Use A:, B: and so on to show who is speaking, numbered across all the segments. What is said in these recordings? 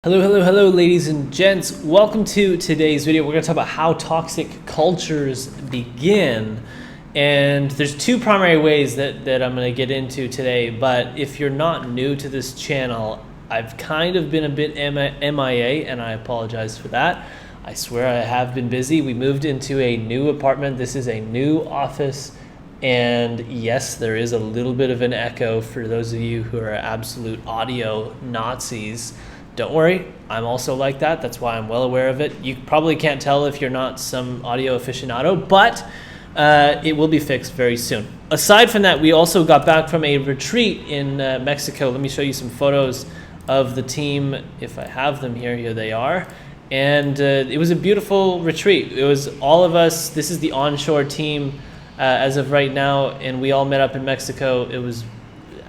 A: Hello, ladies and gents. Welcome to today's video. We're going to talk about how toxic cultures begin. And there's two primary ways that I'm going to get into today. But if you're not new to this channel, I've kind of been a bit MIA, and I apologize for that. I swear I have been busy. We moved into a new apartment. This is a new office. And yes, there is a little bit of an echo for those of you who are absolute audio Nazis. Don't worry, I'm also like that. That's why I'm well aware of it. You probably can't tell if you're not some audio aficionado, but it will be fixed very soon. Aside from that, we also got back from a retreat in Mexico. Let me show you some photos of the team. If I have them here, here they are. And it was a beautiful retreat. It was all of us. This is the onshore team as of right now, and we all met up in Mexico. It was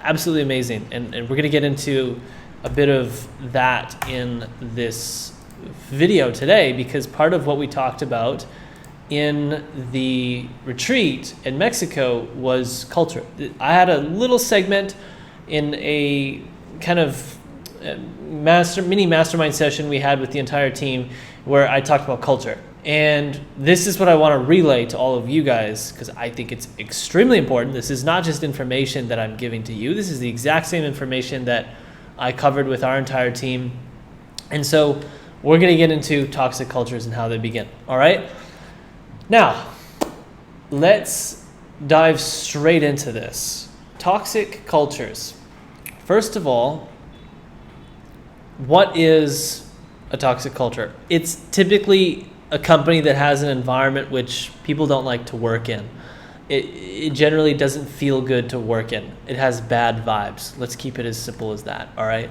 A: absolutely amazing, and we're going to get into a bit of that in this video today, because part of what we talked about in the retreat in Mexico was culture. I had a little segment in a kind of mini mastermind session we had with the entire team where I talked about culture. And this is what I want to relay to all of you guys, because I think it's extremely important. This is not just information that I'm giving to you. This is the exact same information that I covered with our entire team. And so we're going to get into toxic cultures and how they begin. All right. Now, let's dive straight into this. Toxic cultures. First of all, what is a toxic culture? It's typically a company that has an environment which people don't like to work in. It generally doesn't feel good to work in. It has bad vibes. Let's keep it as simple as that, all right?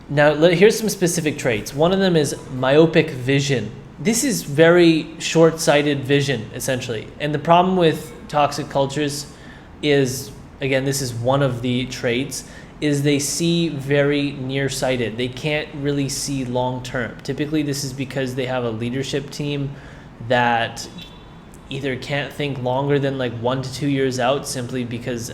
A: Now, here's some specific traits. One of them is myopic vision. This is very short-sighted vision, essentially. And the problem with toxic cultures is, again, this is one of the traits, is they see very nearsighted. They can't really see long-term. Typically, this is because they have a leadership team that either can't think longer than like 1 to 2 years out, simply because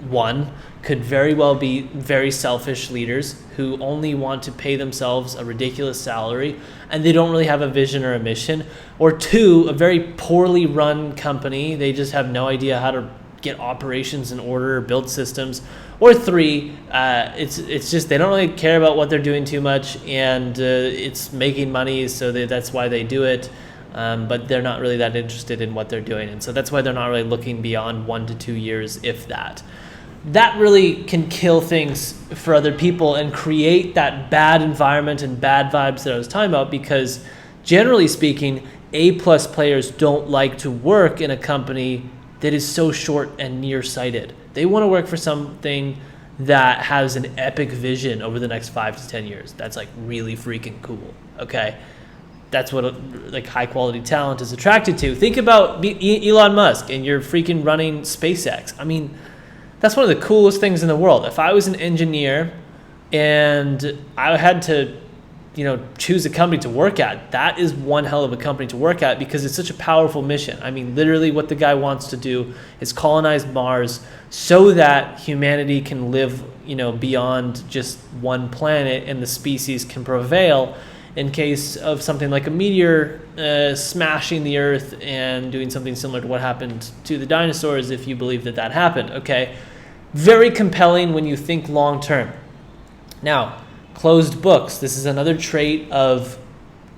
A: one could very well be very selfish leaders who only want to pay themselves a ridiculous salary and they don't really have a vision or a mission. Or two, a very poorly run company. They just have no idea how to get operations in order, build systems. Or three, it's just they don't really care about what they're doing too much, and it's making money, so that's why they do it. But they're not really that interested in what they're doing. And so that's why they're not really looking beyond 1 to 2 years, if that. That really can kill things for other people and create that bad environment and bad vibes that I was talking about, because generally speaking, A-plus players don't like to work in a company that is so short and nearsighted. They want to work for something that has an epic vision over the next 5 to 10 years. That's like really freaking cool, okay? That's what like high quality talent is attracted to. Think about Elon Musk and you're freaking running SpaceX. I mean, that's one of the coolest things in the world. If I was an engineer and I had to, choose a company to work at, that is one hell of a company to work at, because it's such a powerful mission. I mean, literally what the guy wants to do is colonize Mars so that humanity can live, beyond just one planet and the species can prevail in case of something like a meteor smashing the Earth and doing something similar to what happened to the dinosaurs, if you believe that happened, okay? Very compelling when you think long term. Now, closed books. This is another trait of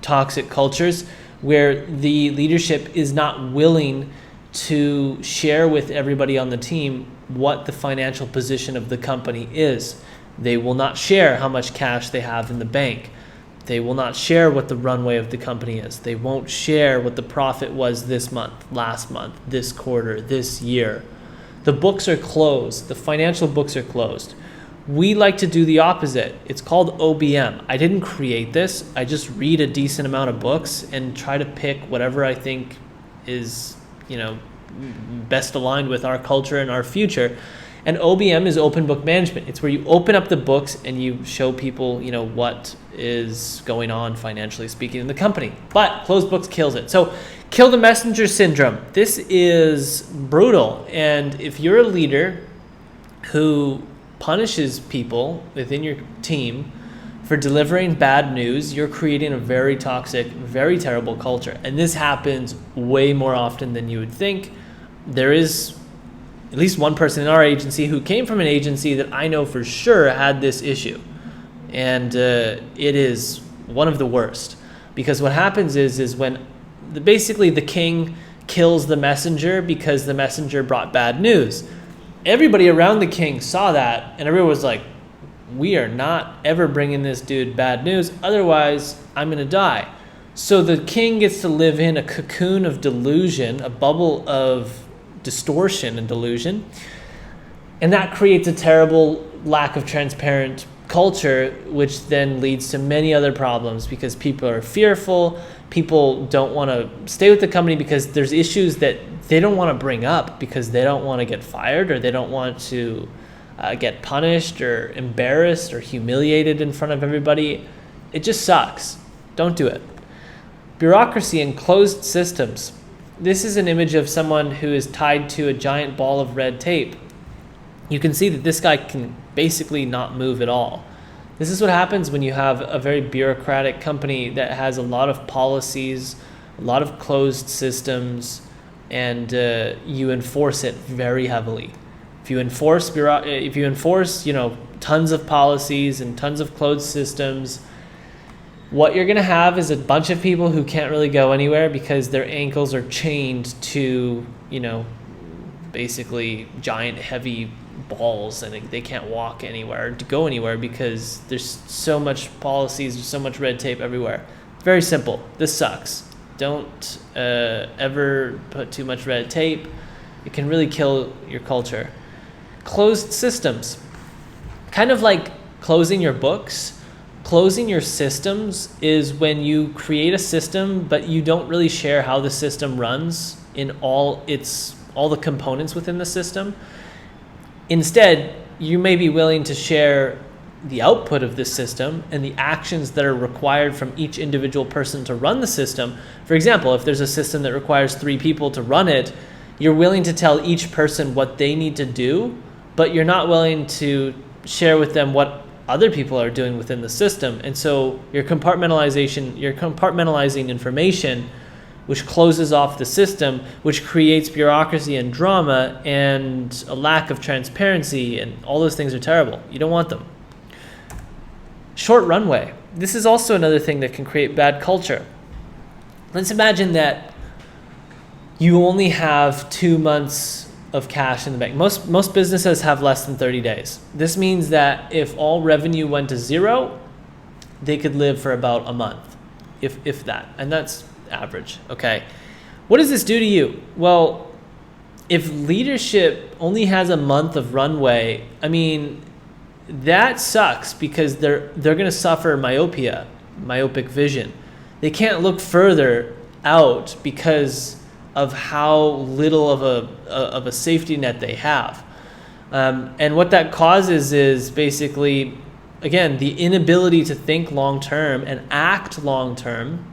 A: toxic cultures where the leadership is not willing to share with everybody on the team what the financial position of the company is. They will not share how much cash they have in the bank. They will not share what the runway of the company is. They won't share what the profit was this month, last month, this quarter, this year. The books are closed. The financial books are closed. We like to do the opposite. It's called OBM. I didn't create this. I just read a decent amount of books and try to pick whatever I think is, best aligned with our culture and our future. And OBM is open book management. It's where you open up the books and you show people, what is going on financially speaking in the company. But closed books kills it. So kill the messenger syndrome. This is brutal. And if you're a leader who punishes people within your team for delivering bad news, you're creating a very toxic, very terrible culture. And this happens way more often than you would think. There is at least one person in our agency who came from an agency that I know for sure had this issue. And it is one of the worst. Because what happens is when basically the king kills the messenger because the messenger brought bad news. Everybody around the king saw that, and everyone was like, we are not ever bringing this dude bad news, otherwise I'm going to die. So the king gets to live in a cocoon of delusion, a bubble of distortion and delusion, and that creates a terrible lack of transparent culture, which then leads to many other problems because people are fearful. People don't want to stay with the company because there's issues that they don't want to bring up because they don't want to get fired, or they don't want to get punished or embarrassed or humiliated in front of everybody. It just sucks. Don't do it. Bureaucracy and closed systems. This is an image of someone who is tied to a giant ball of red tape. You can see that this guy can basically not move at all. This is what happens when you have a very bureaucratic company that has a lot of policies, a lot of closed systems, and you enforce it very heavily. If you enforce, tons of policies and tons of closed systems, what you're going to have is a bunch of people who can't really go anywhere because their ankles are chained to, basically giant heavy balls, and they can't walk anywhere to go anywhere because there's so much policies, there's so much red tape everywhere. Very simple. This sucks. Don't ever put too much red tape. It can really kill your culture. Closed systems. Kind of like closing your books. Closing your systems is when you create a system, but you don't really share how the system runs in all the components within the system. Instead, you may be willing to share the output of this system and the actions that are required from each individual person to run the system. For example, if there's a system that requires 3 people to run it, you're willing to tell each person what they need to do, but you're not willing to share with them what other people are doing within the system. And so you're compartmentalizing information, which closes off the system, which creates bureaucracy and drama and a lack of transparency, and all those things are terrible. You don't want them. Short runway. This is also another thing that can create bad culture. Let's imagine that you only have 2 months of cash in the bank. Most businesses have less than 30 days. This means that if all revenue went to 0, they could live for about a month, if that. And that's average. Okay. What does this do to you? Well, if leadership only has a month of runway, that sucks because they're going to suffer myopic vision. They can't look further out because of how little of a safety net they have. And what that causes is basically, again, the inability to think long term and act long term,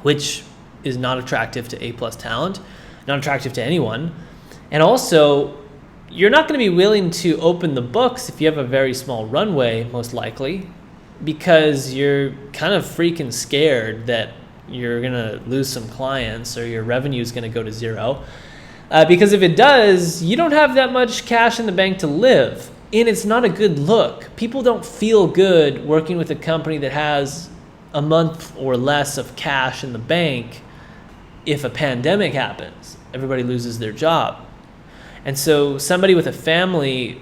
A: which is not attractive to A+ talent, not attractive to anyone. And also, you're not going to be willing to open the books if you have a very small runway, most likely, because you're kind of freaking scared that you're going to lose some clients or your revenue is going to go to 0. Because if it does, you don't have that much cash in the bank to live. And it's not a good look. People don't feel good working with a company that has a month or less of cash in the bank. If a pandemic happens, everybody loses their job. And so somebody with a family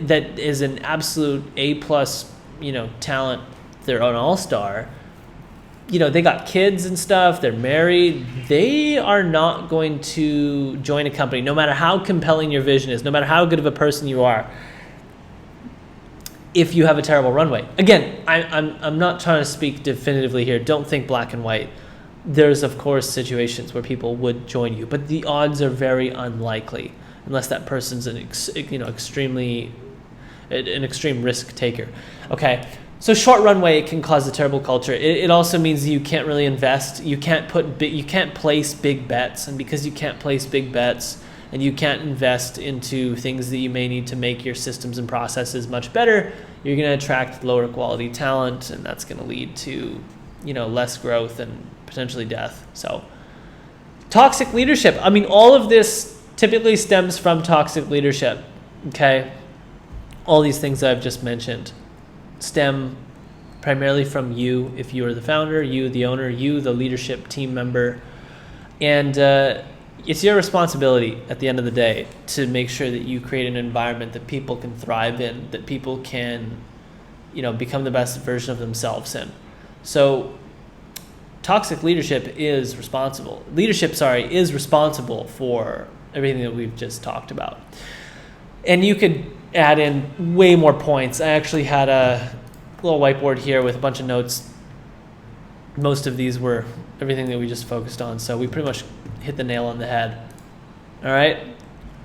A: that is an absolute A+, talent, they're an all-star, they got kids and stuff, they're married, they are not going to join a company, no matter how compelling your vision is, no matter how good of a person you are, if you have a terrible runway. Again, I'm not trying to speak definitively here. Don't think black and white. There's, of course, situations where people would join you, but the odds are very unlikely unless that person's an extreme risk taker. Okay, so short runway can cause a terrible culture. It also means you can't really invest. You can't place big bets, and because you can't place big bets and you can't invest into things that you may need to make your systems and processes much better, you're going to attract lower quality talent, and that's going to lead to, less growth and potentially death. So toxic leadership. I mean, all of this typically stems from toxic leadership. Okay. All these things that I've just mentioned stem primarily from you, if you are the founder, you, the owner, you, the leadership team member. And it's your responsibility at the end of the day to make sure that you create an environment that people can thrive in, that people can, become the best version of themselves in. So toxic leadership is responsible. Is responsible for everything that we've just talked about. And you could add in way more points. I actually had a little whiteboard here with a bunch of notes. Most of these were everything that we just focused on, so we pretty much hit the nail on the head. All right,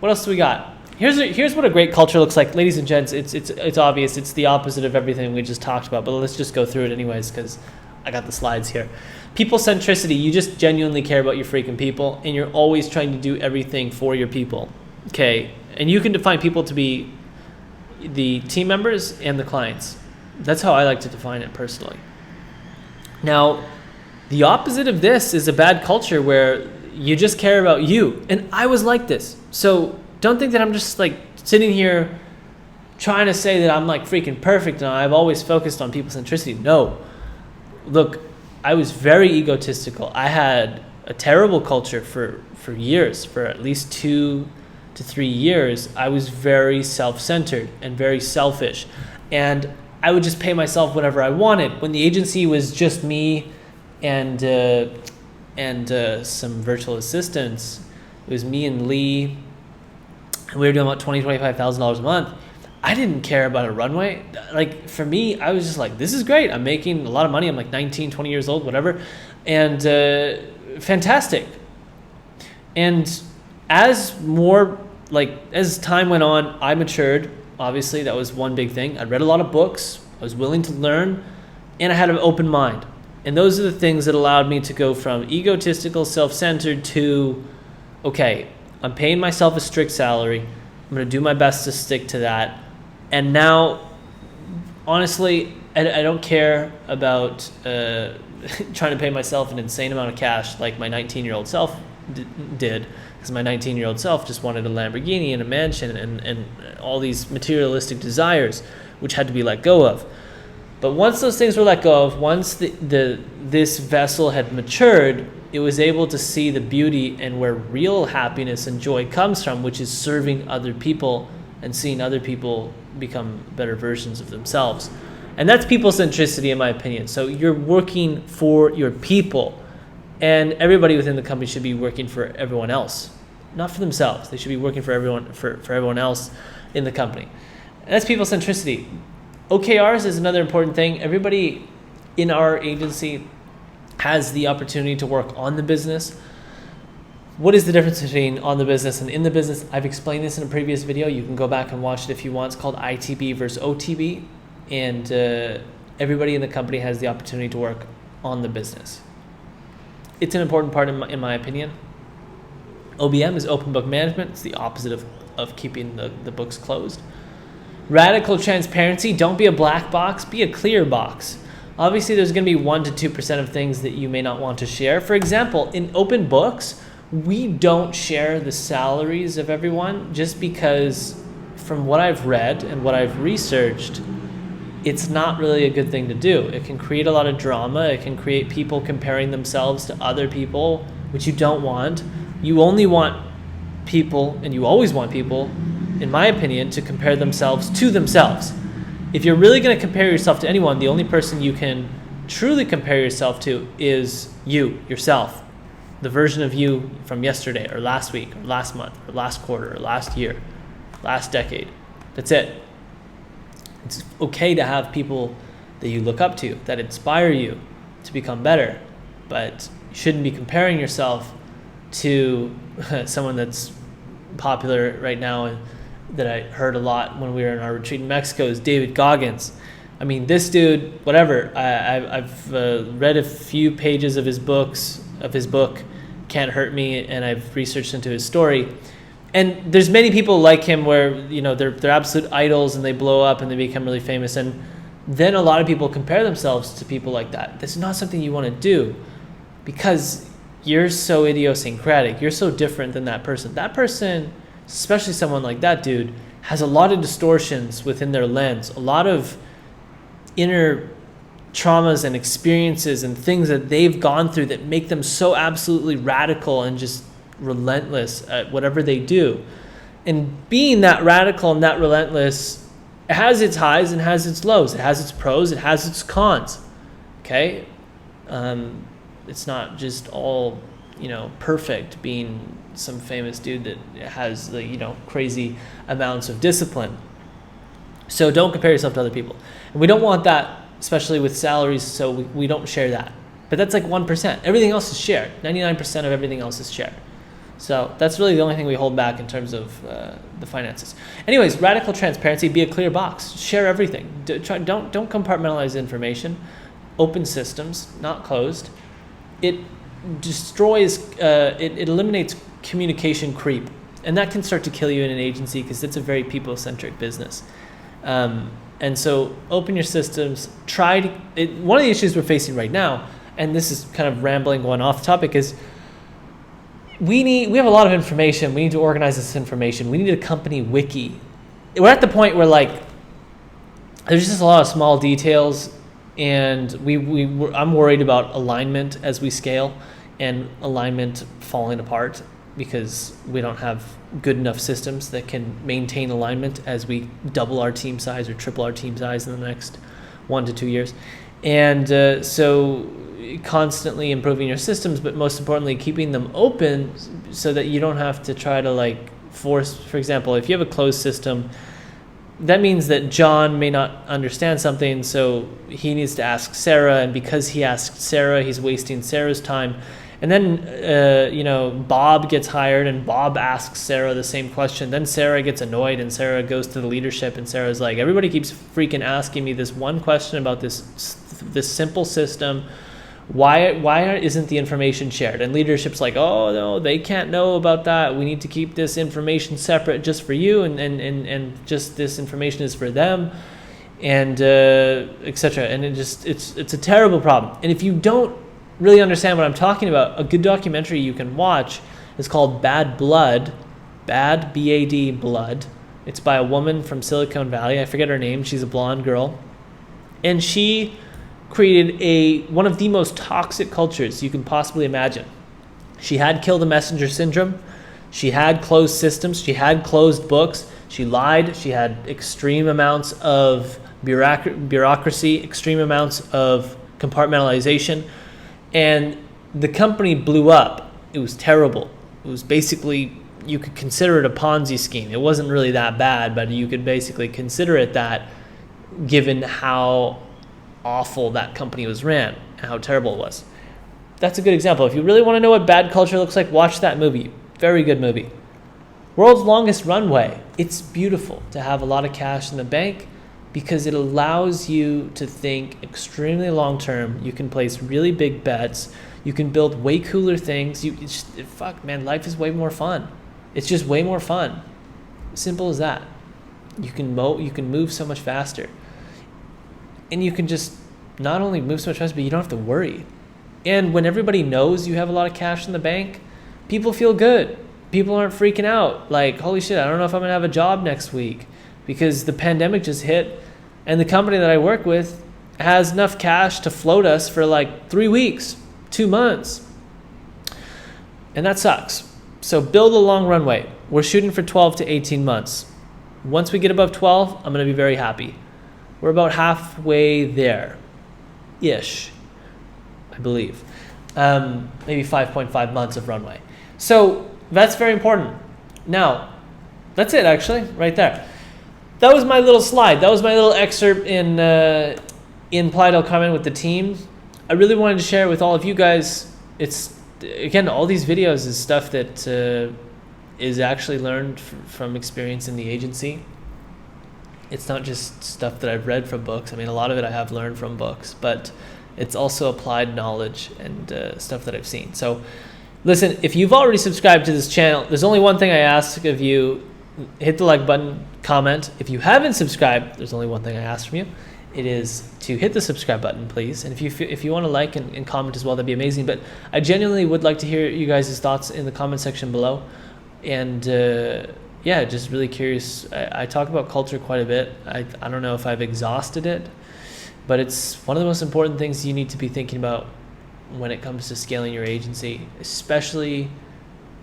A: what else do we got? Here's what a great culture looks like, ladies and gents. It's obvious. It's the opposite of everything we just talked about, but let's just go through it anyways because I got the slides here. People centricity. You just genuinely care about your freaking people, and you're always trying to do everything for your people. Okay, and you can define people to be the team members and the clients. That's how I like to define it personally. Now, the opposite of this is a bad culture where you just care about you. And I was like this. So don't think that I'm just like sitting here trying to say that I'm like freaking perfect and I've always focused on people centricity. No. Look, I was very egotistical. I had a terrible culture for years, for at least 2 to 3 years. I was very self-centered and very selfish. And I would just pay myself whatever I wanted. When the agency was just me and some virtual assistants, it was me and Lee, and we were doing about $20,000-$25,000 a month. I didn't care about a runway. Like for me, I was just like, this is great. I'm making a lot of money. I'm like 19, 20 years old, whatever. And fantastic. And as time went on, I matured. Obviously, that was one big thing. I read a lot of books. I was willing to learn, and I had an open mind. And those are the things that allowed me to go from egotistical, self-centered to, okay, I'm paying myself a strict salary. I'm going to do my best to stick to that. And now, honestly, I don't care about trying to pay myself an insane amount of cash like my 19-year-old self did. Because my 19-year-old self just wanted a Lamborghini and a mansion and all these materialistic desires, which had to be let go of. But once those things were let go of, once this vessel had matured, it was able to see the beauty and where real happiness and joy comes from, which is serving other people and seeing other people become better versions of themselves. And that's people centricity, in my opinion. So you're working for your people. And everybody within the company should be working for everyone else, not for themselves. They should be working for everyone else in the company. And that's people centricity. OKRs is another important thing. Everybody in our agency has the opportunity to work on the business. What is the difference between on the business and in the business? I've explained this in a previous video. You can go back and watch it if you want. It's called ITB versus OTB. And everybody in the company has the opportunity to work on the business. It's an important part in my opinion. OBM is open book management. It's the opposite of keeping the books closed. Radical transparency. Don't be a black box. Be a clear box. Obviously, there's going to be 1 to 2% of things that you may not want to share. For example, in open books, we don't share the salaries of everyone just because from what I've read and what I've researched, it's not really a good thing to do. It can create a lot of drama. It can create people comparing themselves to other people, which you don't want. You only want people, and you always want people, in my opinion, to compare themselves to themselves. If you're really going to compare yourself to anyone, the only person you can truly compare yourself to is you, yourself. The version of you from yesterday or last week or last month or last quarter or last year, last decade. That's it. It's okay to have people that you look up to, that inspire you to become better, but you shouldn't be comparing yourself to someone that's popular right now and that I heard a lot when we were in our retreat in Mexico is David Goggins. I mean, this dude, whatever, I've read a few pages of his book, Can't Hurt Me, and I've researched into his story. And there's many people like him where, they're absolute idols and they blow up and they become really famous. And then a lot of people compare themselves to people like that. This is not something you want to do because you're so idiosyncratic. You're so different than that person. That person, especially someone like that dude, has a lot of distortions within their lens, a lot of inner traumas and experiences and things that they've gone through that make them so absolutely radical and just relentless at whatever they do. And being that radical and that relentless, it has its highs and has its lows. It has its pros, it has its cons. Okay? It's not just all, perfect being some famous dude that has crazy amounts of discipline. So don't compare yourself to other people. And we don't want that, especially with salaries, so we don't share that. But that's like 1%. Everything else is shared. 99% of everything else is shared. So that's really the only thing we hold back in terms of the finances. Anyways, radical transparency, be a clear box. Share everything. Don't compartmentalize information. Open systems, not closed. It destroys, it eliminates communication creep. And that can start to kill you in an agency because it's a very people-centric business. And so open your systems. One of the issues we're facing right now, and this is kind of rambling going off topic, is we have a lot of information. We need to organize this information. We need a company wiki. We're at the point where there's just a lot of small details, and I'm worried about alignment as we scale and alignment falling apart because we don't have good enough systems that can maintain alignment as we double our team size or triple our team size in the next 1 to 2 years. And so constantly improving your systems, but most importantly, keeping them open so that you don't have to try to force, for example, if you have a closed system, that means that John may not understand something, so he needs to ask Sarah, and because he asked Sarah, he's wasting Sarah's time. And then, Bob gets hired and Bob asks Sarah the same question. Then Sarah gets annoyed and Sarah goes to the leadership and Sarah's like, everybody keeps freaking asking me this one question about this simple system. Why isn't the information shared? And leadership's like, oh, no, they can't know about that. We need to keep this information separate just for you and just this information is for them and etc. And it's a terrible problem. And if you don't really understand what I'm talking about, a good documentary you can watch is called Bad Blood, B-A-D, Blood. It's by a woman from Silicon Valley. I forget her name. She's a blonde girl. And she created one of the most toxic cultures you can possibly imagine. She had kill the messenger syndrome. She had closed systems. She had closed books. She lied. She had extreme amounts of bureaucracy, extreme amounts of compartmentalization. And the company blew up. It was terrible. It was basically, you could consider it a Ponzi scheme. It wasn't really that bad, but you could basically consider it that given how awful that company was ran and how terrible it was. That's a good example. If you really want to know what bad culture looks like, watch that movie. Very good movie. World's Longest Runway. It's beautiful to have a lot of cash in the bank because it allows you to think extremely long term. You can place really big bets. You can build way cooler things. Life is way more fun. It's just way more fun. Simple as that. You can move so much faster. And you can just not only move so much faster, but you don't have to worry. And when everybody knows you have a lot of cash in the bank, people feel good. People aren't freaking out. Like, holy shit, I don't know if I'm going to have a job next week because the pandemic just hit and the company that I work with has enough cash to float us for 3 weeks, 2 months. And that sucks. So build a long runway. We're shooting for 12 to 18 months. Once we get above 12, I'm going to be very happy. We're about halfway there-ish, I believe. Maybe 5.5 months of runway. So that's very important. Now, that's it actually, right there. That was my little slide. That was my little excerpt in Playa del Carmen with the team. I really wanted to share it with all of you guys. It's, again, all these videos is stuff that is actually learned from experience in the agency. It's not just stuff that I've read from books. I mean, a lot of it I have learned from books, but it's also applied knowledge and stuff that I've seen. So Listen, if you've already subscribed to this channel, there's only one thing I ask of you. Hit the like button, comment. If you haven't subscribed, there's only one thing I ask from you. It is to hit the subscribe button, please. And if you want to like and comment as well, that'd be amazing. But I genuinely would like to hear you guys' thoughts in the comment section below. And yeah, just really curious. I talk about culture quite a bit. I don't know if I've exhausted it, but it's one of the most important things you need to be thinking about when it comes to scaling your agency, especially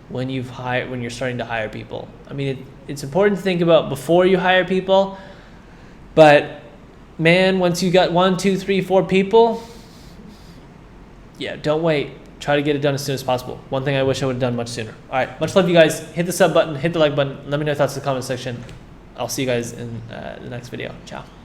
A: when you're starting to hire people. I mean, it's important to think about before you hire people, but man, once you got 1, 2, 3, 4 people, yeah, don't wait. Try to get it done as soon as possible. One thing I wish I would have done much sooner. All right, much love, you guys. Hit the sub button, hit the like button. Let me know your thoughts in the comment section. I'll see you guys in the next video. Ciao.